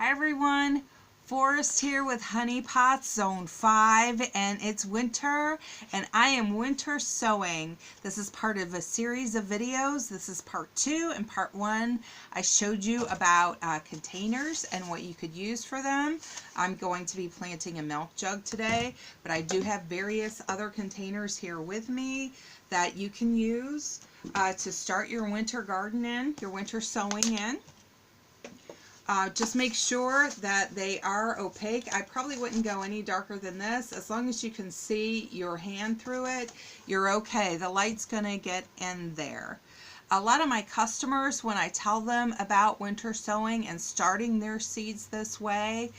Hi everyone, Forrest here with Honey Pots Zone 5, and it's winter and I am winter sowing. This is part of a series of videos. This is part 2. and part 1 I showed you about containers and what you could use for them. I'm going to be planting a milk jug today, but I do have various other containers here with me that you can use to start your winter garden in, your winter sowing in. Just make sure that they are opaque. I probably wouldn't go any darker than this. As long as you can see your hand through it, you're okay. The light's gonna get in there. A lot of my customers, when I tell them about winter sowing and starting their seeds this way,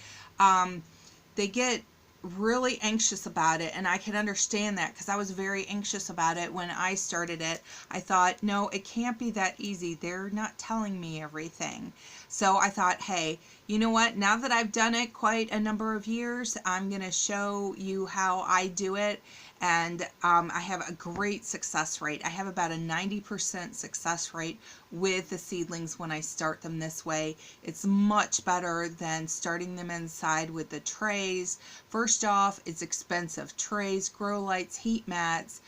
they get really anxious about it, and I can understand that because I was very anxious about it when I started it. I thought, no, it can't be that easy. They're not telling me everything. So I thought, hey, you know what? Now that I've done it quite a number of years, I'm going to show you how I do it. And I have a great success rate. I have about a 90% success rate with the seedlings when I start them this way. It's much better than starting them inside with the trays. First off, it's expensive. Trays, grow lights, heat mats.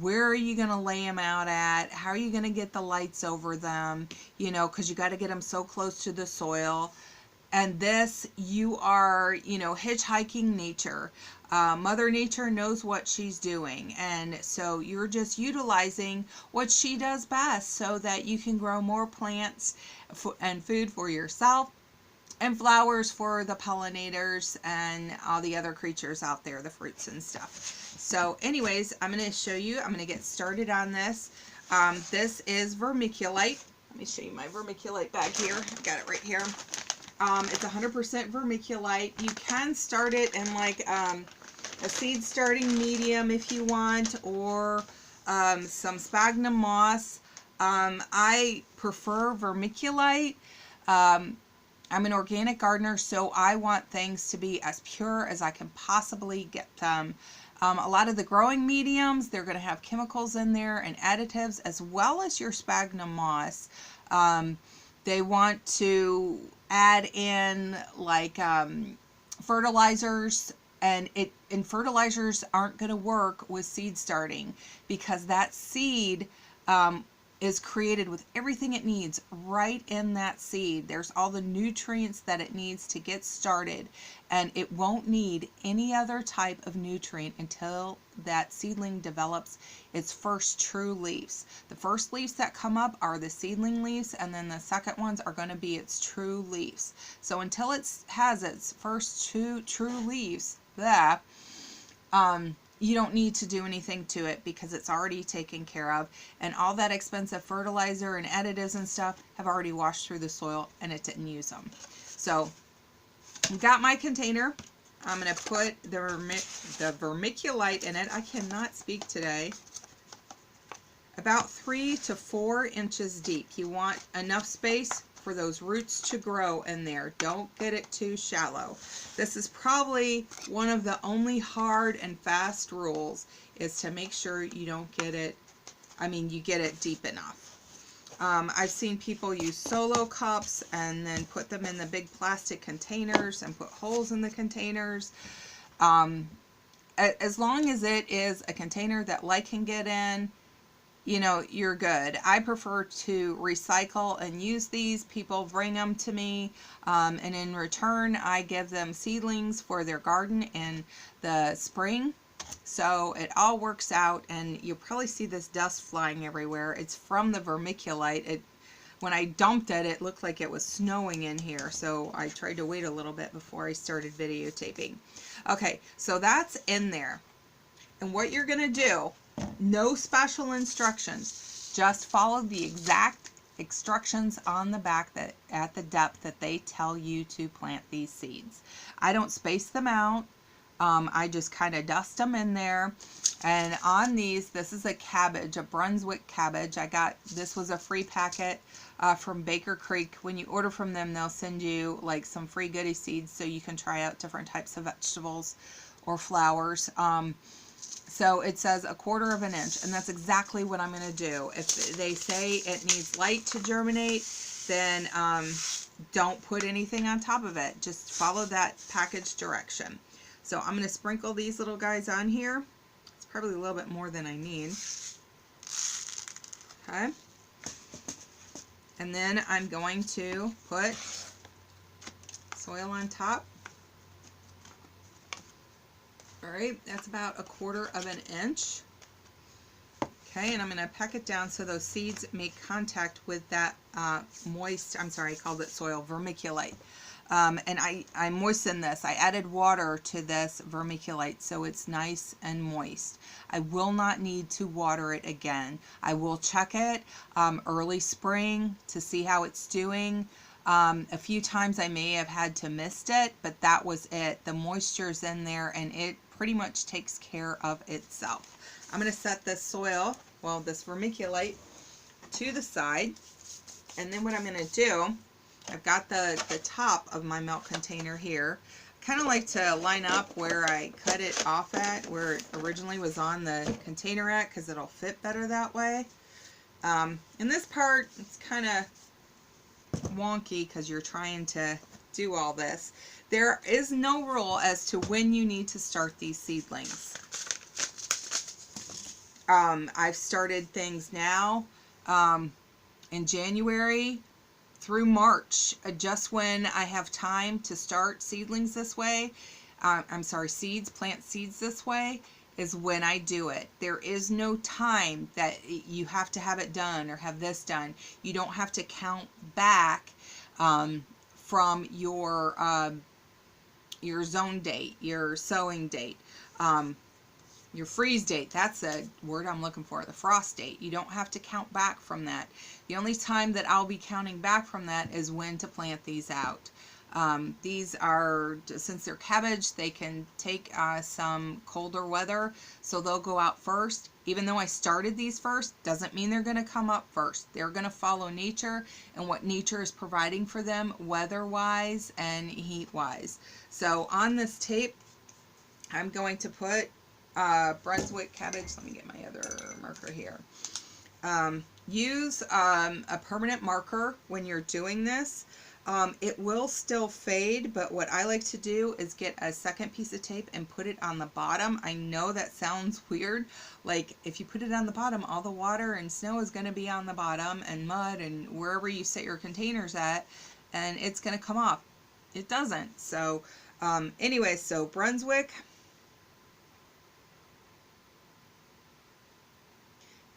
Where are you going to lay them out at? How are you going to get the lights over them? You know, because you got to get them so close to the soil. And this, you are, hitchhiking nature. Mother Nature knows what she's doing, and so you're just utilizing what she does best so that you can grow more plants and food for yourself and flowers for the pollinators and all the other creatures out there, the fruits and stuff. So anyways, I'm going to show you. I'm going to get started on this. This is vermiculite. Let me show you my vermiculite bag here. I've got it right here. It's 100% vermiculite. You can start it in like a seed starting medium if you want, or some sphagnum moss. I prefer vermiculite. I'm an organic gardener, so I want things to be as pure as I can possibly get them. A lot of the growing mediums, they're going to have chemicals in there and additives, as well as your sphagnum moss. They want to add in like fertilizers, and fertilizers aren't going to work with seed starting, because that seed is created with everything it needs right in that seed. There's all the nutrients that it needs to get started, and it won't need any other type of nutrient until that seedling develops its first true leaves. The first leaves that come up are the seedling leaves, and then the second ones are going to be its true leaves. So until it has its first two true leaves, you don't need to do anything to it because it's already taken care of, and all that expensive fertilizer and additives and stuff have already washed through the soil and it didn't use them. So I've got my container. I'm going to put the vermiculite in it. I cannot speak today. About 3 to 4 inches deep. You want enough space for those roots to grow in there. Don't get it too shallow. This is probably one of the only hard and fast rules, is to make sure you don't get it, you get it deep enough. I've seen people use solo cups and then put them in the big plastic containers and put holes in the containers. As long as it is a container that light can get in, you're good. I prefer to recycle and use these. People bring them to me, and in return I give them seedlings for their garden in the spring. So it all works out, and you'll probably see this dust flying everywhere. It's from the vermiculite. When I dumped it, it looked like it was snowing in here, so I tried to wait a little bit before I started videotaping. Okay, so that's in there. And what you're going to do, no special instructions, just follow the exact instructions on the back that at the depth that they tell you to plant these seeds. I don't space them out. I just kind of dust them in there. And on these, this is a cabbage, a Brunswick cabbage. This was a free packet from Baker Creek. When you order from them, they'll send you like some free goodie seeds so you can try out different types of vegetables or flowers. So it says 1/4 of an inch, and that's exactly what I'm going to do. If they say it needs light to germinate, then don't put anything on top of it. Just follow that package direction. So I'm going to sprinkle these little guys on here. It's probably a little bit more than I need. Okay. And then I'm going to put soil on top. All right, that's about 1/4 of an inch. Okay, and I'm going to pack it down so those seeds make contact with that moist, I'm sorry, I called it soil, vermiculite. And I moistened this. I added water to this vermiculite so it's nice and moist. I will not need to water it again. I will check it early spring to see how it's doing. A few times I may have had to mist it, but that was it. The moisture's in there and it pretty much takes care of itself. I'm going to set this soil, well, this vermiculite, to the side. And then what I'm going to do, I've got the top of my milk container here. Kind of like to line up where I cut it off at, where it originally was on the container at, because it'll fit better that way. In this part, it's kind of wonky because you're trying to do all this. There is no rule as to when you need to start these seedlings. I've started things now in January through March, just when I have time to start seedlings this way. I'm sorry, plant seeds this way is when I do it. There is no time that you have to have it done or have this done. You don't have to count back from your zone date, your sowing date, your freeze date. That's the word I'm looking for, the frost date. You don't have to count back from that. The only time that I'll be counting back from that is when to plant these out. These are, since they're cabbage, they can take some colder weather, so they'll go out first. Even though I started these first, doesn't mean they're going to come up first. They're going to follow nature and what nature is providing for them, weather-wise and heat-wise. So on this tape, I'm going to put Brunswick cabbage. Let me get my other marker here. Use a permanent marker when you're doing this. It will still fade, but what I like to do is get a second piece of tape and put it on the bottom. I know that sounds weird. Like, if you put it on the bottom, all the water and snow is going to be on the bottom, and mud and wherever you set your containers at, and it's going to come off. It doesn't. So anyway, so Brunswick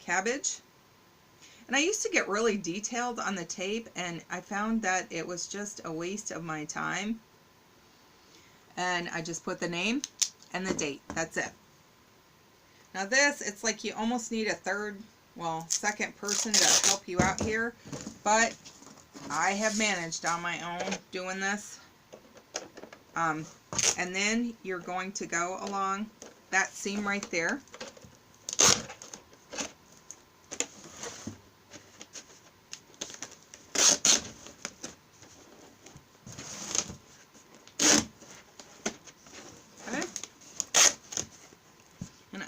cabbage. And I used to get really detailed on the tape, and I found that it was just a waste of my time. And I just put the name and the date. That's it. Now this, it's like you almost need a second person to help you out here. But I have managed on my own doing this. And then you're going to go along that seam right there.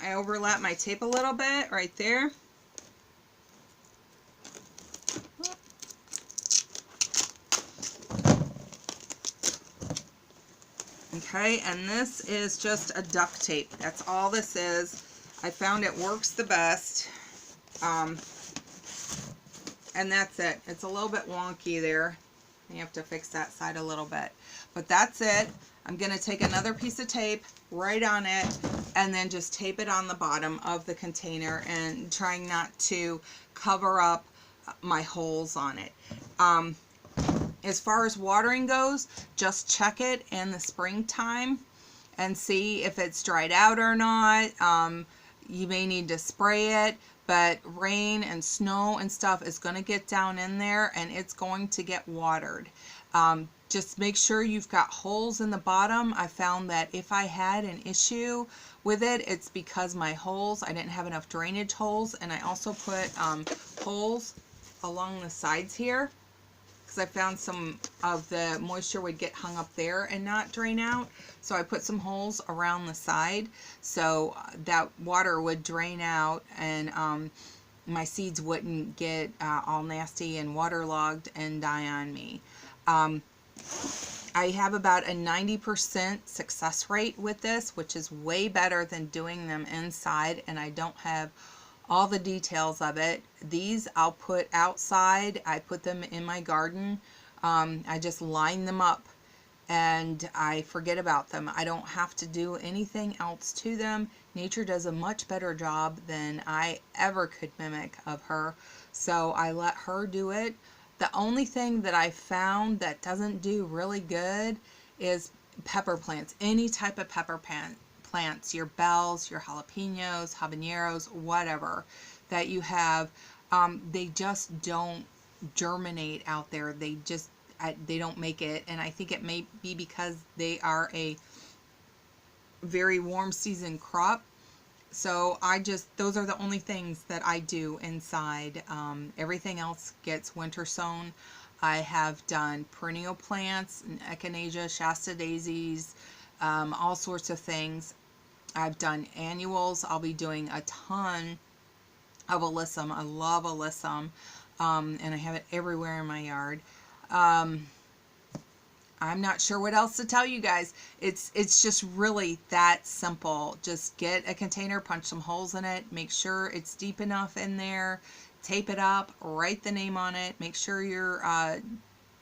I overlap my tape a little bit right there. Okay, and this is just a duct tape. That's all this is. I found it works the best. And that's it. It's a little bit wonky there. You have to fix that side a little bit. But that's it. I'm going to take another piece of tape right on it and then just tape it on the bottom of the container, and trying not to cover up my holes on it. As far as watering goes, just check it in the springtime and see if it's dried out or not. You may need to spray it, but rain and snow and stuff is going to get down in there and it's going to get watered. Just make sure you've got holes in the bottom. I found that if I had an issue with it, it's because my holes, I didn't have enough drainage holes, and I also put holes along the sides here because I found some of the moisture would get hung up there and not drain out. So I put some holes around the side so that water would drain out, and my seeds wouldn't get all nasty and waterlogged and die on me. Um, I have about a 90% success rate with this, which is way better than doing them inside, and I don't have all the details of it. These I'll put outside. I put them in my garden. I just line them up and I forget about them. I don't have to do anything else to them. Nature does a much better job than I ever could mimic of her, so I let her do it. The only thing that I found that doesn't do really good is pepper plants. Any type of pepper plants, your bells, your jalapenos, habaneros, whatever that you have, they just don't germinate out there. They don't make it, and I think it may be because they are a very warm season crop. So those are the only things that I do inside. Everything else gets winter sown. I have done perennial plants, echinacea, Shasta daisies, all sorts of things. I've done annuals. I'll be doing a ton of alyssum. I love alyssum, and I have it everywhere in my yard. I'm not sure what else to tell you guys. It's just really that simple. Just get a container, punch some holes in it, make sure it's deep enough in there, tape it up, write the name on it, make sure your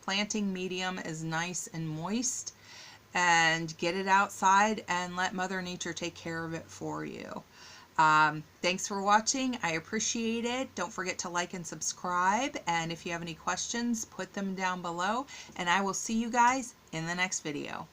planting medium is nice and moist, and get it outside and let Mother Nature take care of it for you. Thanks for watching. I appreciate it. Don't forget to like and subscribe. And if you have any questions, put them down below. And I will see you guys in the next video.